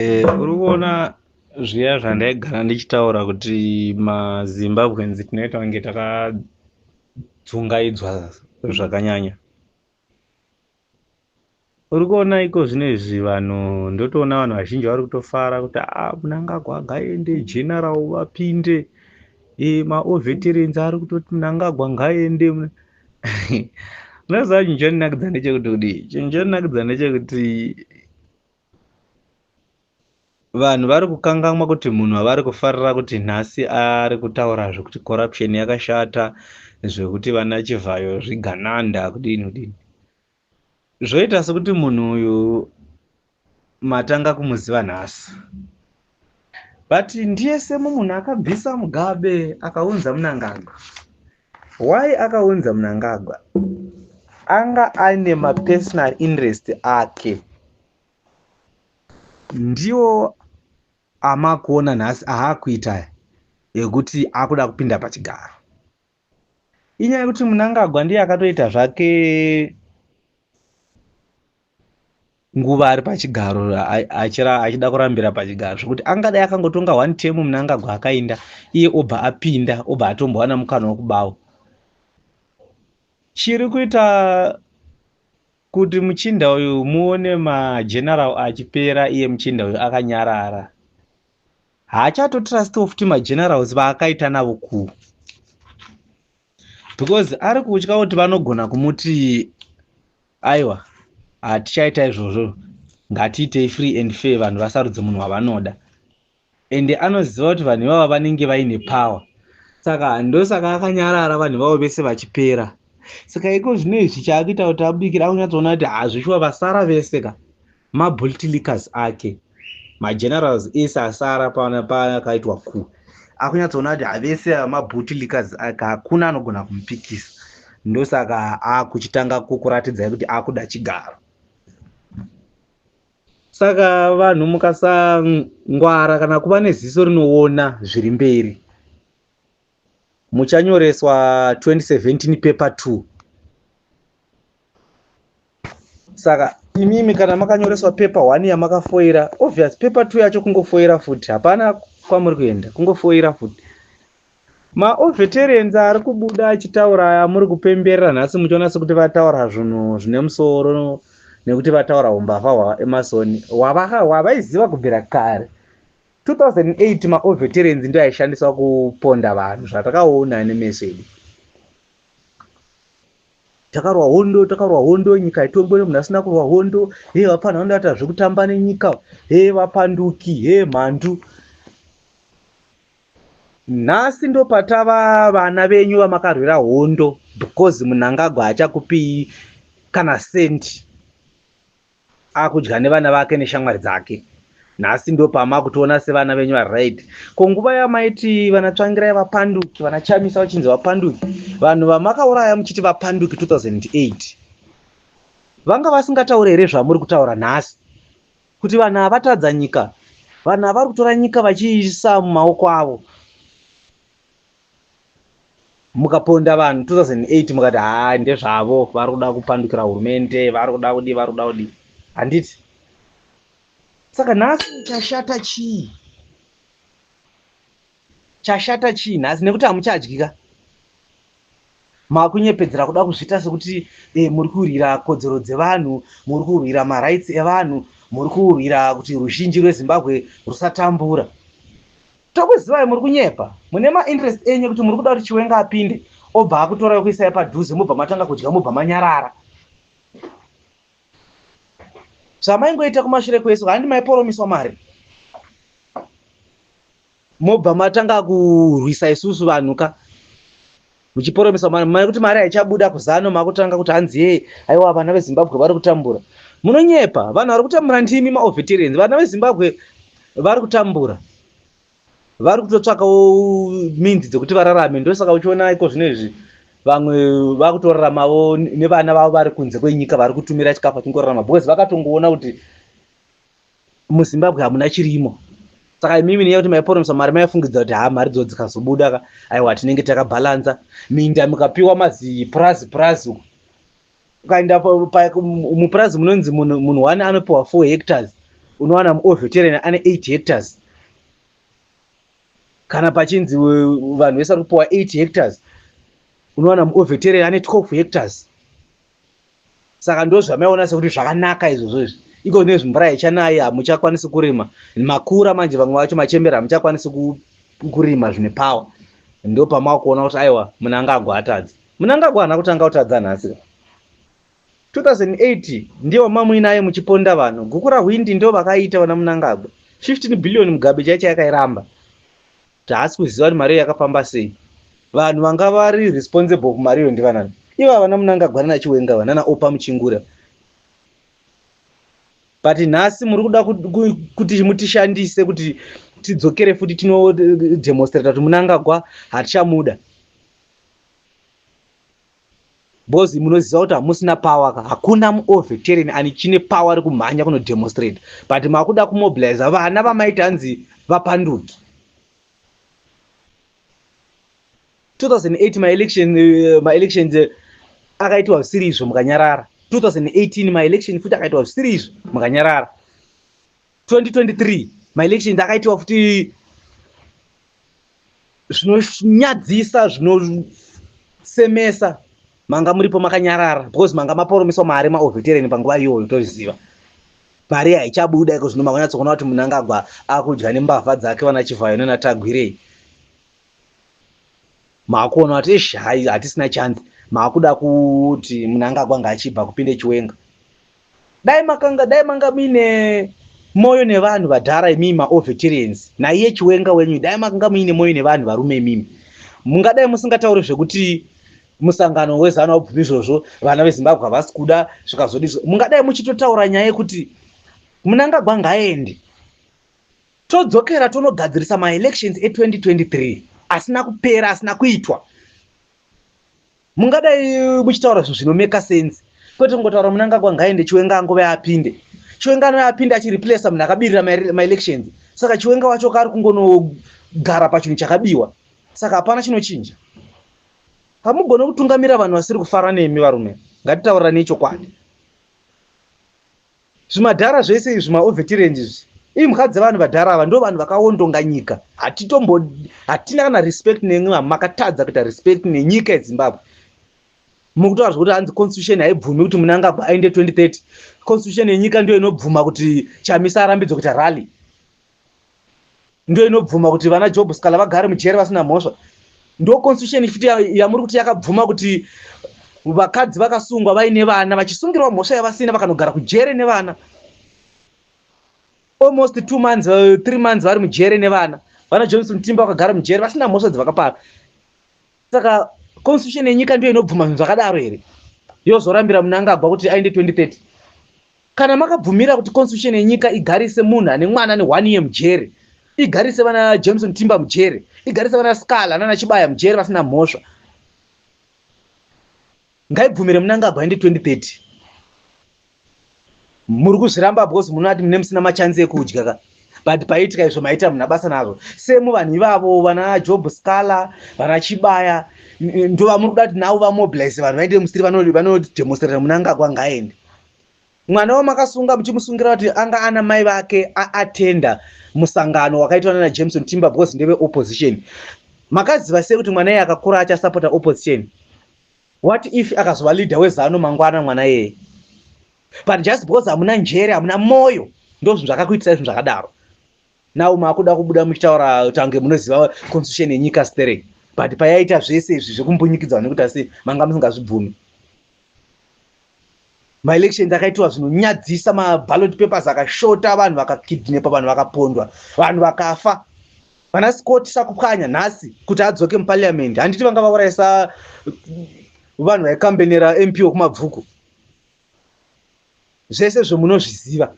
Uri kuona zviya zvandaigara ndichitaura kuti maZimbabweans tinoita kunge takadzungaidzwa zvakanyanya. Uri kuona iko zvinezvi vanhu ndotoona vanhu vazhinji vari kutofara kuti Mnangagwa ngaende, general vapinde, maveterans ari kutoti Mnangagwa ngaende. Unoziva chinhu chondinakidza ndechekuti kudii? Chinhu chondinakidza ndechekuti vanhu vari kukanganwa kuti munhu avari kufarira kuti nhasi ari kutaura zvekuti corruption yakashata, zvekuti vana Chivhayo zvigananda kudini kudini. Zvoita sekuti munhu uyu matanga kumuziva nhasi, but ndiye semu munhu akabvisa Mugabe akaunza Mnangagwa. Why akaunza Mnangagwa? Anga ane mapersonal interest ake, ndiwo amakuona nhasi aakuita ekuti akuda kupinda pachigaro. Inyaya yekuti Mnangagwa ndiye akatoita zvake nguva ari pachigaro achida kurambira pachigaro, zvokuti angadai akangotonga 1 term Mnangagwa akainda, iye obva apinda, obva atombowana mukana wekubawa. Chiri kuita kuti muchinda uyu muone mageneral achipera, iye muchinda uyu akanyarara. Haachatotrust futi magenerals vaakaita navo kuu, because ari kutya kuti vanogona kumuti aiwa hatichaita izvozvo, ngatiitei free and fair, vanhu vasarudze munhu wavanoda. Ende anoziva kuti vanhu ivavo vanenge vaine power, saka ndosaka akanyarara vanhu vavo vese vachipera. Saka iko zvinezvi chaakuita kuti abudikira akunyatsoona kuti hazvishuwa vasara vese ka mabultilikas ake, magenerals ese asara paakaitwa kuu, akunyatsoona kuti havese mabultilikas ake hakuna anogona kumupikisa. Ndosaka akuchitanga kukuratidza kuti akuda chigaro. Saka vanhu mukasangwara kana kuva neziso rinoona zviri mberi, muchanyoreswa 2017 paper 2. Saka imimi kana makanyoreswa paper 1 yamakafoira, obvious paper 2 yacho kungofoira futi, hapana kwamuri kuenda, kungofoira futi. Maveterans ari kubuda achitaura muri kupemberera nhasi, muchiona sekuti vataura zvinhu zvine musoro nekuti vataura umbavha hwaEmerson hwavaiziva kubvira kare. 2008 maveterans ndio aishandiswa kuponda vanhu, zvatakaona nemeso edu. Takarwa hondo, nyika itongwe munhu asina kurwa hondo, vapanha vandoita zvekutamba nenyika, vapanduki, mhandu. Nhasi ndo patava vana venyu vamakarwira hondo because Mnangagwa hachakupi kana sendi, akudya nevana vake neshamwari dzake. Nhasi ndo pamakutoona sevana venyu varight. Konguva yamaiti vanatsvangirai vapanduki, vanachamisa vachinzi vapanduki, vanhu vamakauraya muchiti vapanduki 2008, vanga vasingataure here zvamuri kutaura nhasi, kuti vanhu havatadza nyika, vanhu havari kutora nyika vachiisa mumaoko avo. Mukaponda vanhu 2008 mukati ndezvavo, vari kuda kupandukira hurumende, vari kuda kudi, handiti? Saka nhasi chashata chii nhasi? Nekuti hamuchadyika, makunyepedzera kuda kuzviita sekuti muri kurwira kodzero dzevanhu, muri kurwira marights evanhu, muri kurwira kuti ruzhinji rweZimbabwe rusatambura. Tokuzivai muri kunyepa, mune mainterest enyu kuti muri kuda kuti Chiwenga apinde, obva akutora kuisai padhuze, mobva matanga kudya, mobva manyarara. Zvamaingoita kumashure kwesu, handi maiporomiswa mari, mobva matanga kurwisa isusu vanhu ka, muchiporomiswa mari, maikuti mari haichabuda kuzano, makutanga kuti hanzi aiwa vana veZimbabwe vari kutambura. Munonyepa, vanhu vari kutambura ndimi maveterans, vana veZimbabwe vari kutambura, vari kutotsvakawo minzi dzekuti vararame. Ndosaka uchiona iko zvinezvi vamwe vakutoraramawo nevana vavo vari kunze kwenyika, vari kutumira chikafu achingorarama, because vakatongoona kuti muZimbabwe hamuna chirimo. Saka imimi neya kuti maiporomisa mari maifungidza kuti mari dzo dzikazobuda aiwa tinenge takabhalanza. Minda mukapiwa mazi plus uko, ukaenda mupurazi munonzi munhu 1 anopiwa 4 hectares, unowana muoveterani ane 8 hectares kana pachinzi vanhu vese vari kupiwa 8 hectares unowana muoveterani ane 12 hectares. Saka ndo zvamaiona sekuti zvakanaka izvozvo izvi. Iko nezvimvura ichanaya hamuchakwanisi kurima makura manje vamwe vacho machembera hamuchakwanisi kurima zvine pawa. Ndo pamakuona kuti aiwa Mnangagwa atadza. Mnangagwa haana kutanga kutadza nhasi. 2008 ndiwo mamuinaye muchiponda vanhu. Guku raHwindi ndo vakaita vana Mnangagwa. 15 billion Mugabe chaicho yakairamba. Haasi kuziva kuti mari yakafamba sei. Vanhu vanga vari responsible kumari iyo ndivanani. Iva vana Mnangagwa nana Chiwenga vanana Opa Muchingura. But nhasi muri kuda kuti mutishandise kuti tidzokere futi tino demonstrate kuti Mnangagwa hatichamuda. Bozi munoziva kuti hamusina power, hakuna muoveterani ani chine power ari kumhanya kuno demonstrate. But makuda kumobilize vana vamaita hanzi vapanduki. 2008 my elections akaitwa zvisiri mukanyarara. 2018 my election futi akaitwa zvisiri mukanyarara. 2023 my elections akaitwa futi zvinonyadzisa zvinosemesa. Manga muripo makanyarara because manga maporomeswa mari maoveterani panguva iyoyo toziva. Mari haichabuda iko zvino makanyatsoona kuti Mnangagwa akudya nembavha dzake vana Chivhayo naTagwirei. Makuona kuti hatisina chance. Makuda kuti Mnangagwa ngachibva kupinde Chiwenga. Dai manga mine moyo nevanhu vadhara imimi maoveterans naiye Chiwenga wenyu dai manga mine moyo nevanhu varume imimi. Mungadai musingatauri zvekuti musangano wezana ubvumi izvozvo vana veZimbabwe havasi kuda zvikazodizvo. Mungadai muchitotaura nyaya yekuti Mnangagwa ngaende. Todzokera tonogadzirisa maelections e2023 asina kupera asina kuitwa. Mungadai muchitaura zvinhu zvinomeka sense. Kwete kungotaura Mnangagwa ngaende Chiwenga angove apinde. Chiwenga anoapinda achireplace munhu akabirira maelections. Saka Chiwenga wacho kari kungonogara pachinhu chakabiwa. Saka hapana chinochinja. Hamugona kutungamira vanhu vasiri kufara nemi varume. Ngatitaura nechokwadi. Zvimadhara zvese izvi maoveterans izvi. Mukadzi vanhu vadhara ava ndo vanhu vakaondonga nyika. Hatina kana respect nemwe makatadza kuita respect nenyika yeZimbabwe. Mukutaura kuti hanzi constitution haibvumi kuti Mnangagwa aende 2030. Constitution yenyika ndio inobvuma kuti Chamisa arambidzwe kuita rally. Ndio inobvuma kuti vana Job Skala vagare mujere vasina mhosva. Ndo constitution futi yamuri kuti yakabvuma kuti vakadzi vakasungwa vaine vana vachisungirwa mhosva yavasina vakanogara kujere nevana. Almost 2 months 3 months vari mujere nevana. Vana Johnson Timba vakagara mujere vasina mhosva dzavakapara. Saka constitution yenyika ndio inobvuma zvinhu zvakadaro here. Yozorambira Mnangagwa kuti aende 2030. Kana makabvumira kuti constitution yenyika igarise munhu ane mwana ane 1 year mujere, igarise vana Jameson Timba mujere, igarise vana Skala nana Chibaya mujere vasina mhosva, ngaibvumire Mnangagwa aende 2030. Muri kuzviramba because munoti mune musina machanzi ekudya ka. But paitika izvo maita muna basa nazvo. Semu vanhu ivavo vana Job Skala, vana Chibaya ndo vamuri kuda kuti navo vamobilize vanhu vaende musiri vanodemonstrate Mnangagwa ngaende. Mwana wamakasunga muchimusungira kuti anga ana mai vake atenda musangano wakaitwa nana Jameson Timba because ndeve opposition. Makaziva sei kuti mwana iye akakura achasapota opposition? What if akazova leader weZanu mangwana mwana iye? But just because hamuna njere hamuna moyo ndo zvinhu zvakakuitisa zvinhu zvakadaro. Nawo makuda kubuda muchitaura tange munoziva constitution yenyika stere. But payaita zvese izvi zvekumbunyikidzwa nekuti asi manga musingazvibvumi. Maelections akaitwa zvinonyadzisa, maballot papers akashota, vanhu vakakidnepa, vanhu vakapondwa, vanhu vakafa. Vana Scott Sakupkanya nhasi kuti adzoke muparliament handiti vanga vaurayisa vanhu vaikambenera MP wokumabvuku. Zvese zvomunozviziva.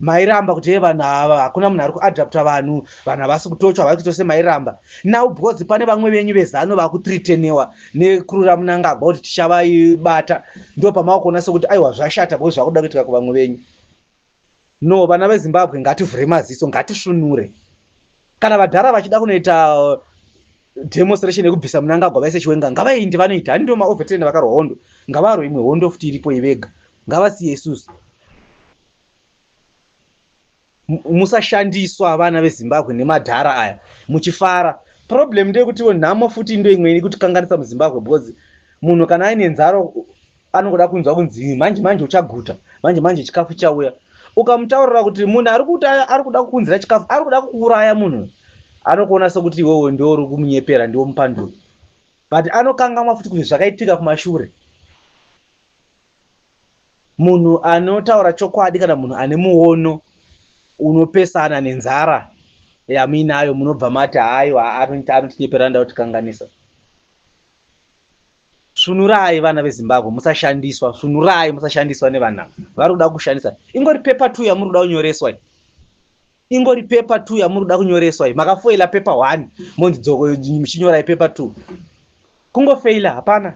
Mairamba kuti vanhu ava hakuna munhu ari kuadapta vanhu havasi kutochwa vari kutose mairamba. Now because pane vamwe venyu veZanu vakutretenewa nekurura Mnangagwa kuti tichavaibata, ndo pamakuona sekuti aiwa zvashata because zvakuda kuitika kuvamwe venyu. No, vana veZimbabwe ngativhure maziso, ngatisvinure. Kana vadhara vachida kunoita demonstration yekubvisa Mnangagwa vaise Chiwenga ngavaindi vanoita. Hani ndo maoveterani vakarwa hondo. Ngavarwe imwe hondo futi iripo ivega. Ngavasiye isusu. musashandiswa vana vezimbabwe nemadhara aya muchifara. Problem ndeyekuti nhamo futi ndo imwe ikuti muzimbabwe because munhu kana aine nzaro anoda kunzwa kunzi manje manje uchaguta, manje manje chikafu chauya. Ukamutaurira kuti munhu ari kuda kukunzira chikafu, ari kuda kuuraya munhu, anokuona sekuti iwewe ndio uri kumunyepera, ndio mupanduri. But anokangamwa futi kuti zvakaitika kumashure. Munhu anotaura chokwadi kana munhu ane muono unopesana nenzara yamuinayo munobva mati hayi anotinyepera nda kutikanganisa. Svunurai vana veZimbabwe, musashandiswa. Svunurai, musashandiswa nevana vari kuda kushandisa. Ingori paper 2 yamuri kuda kunyoreswa. Ingori paper 2 yamuri kuda kunyoreswa. Makafoila paper 1 monzi dzoko muchinyorai paper 2. Kungofeila hapana.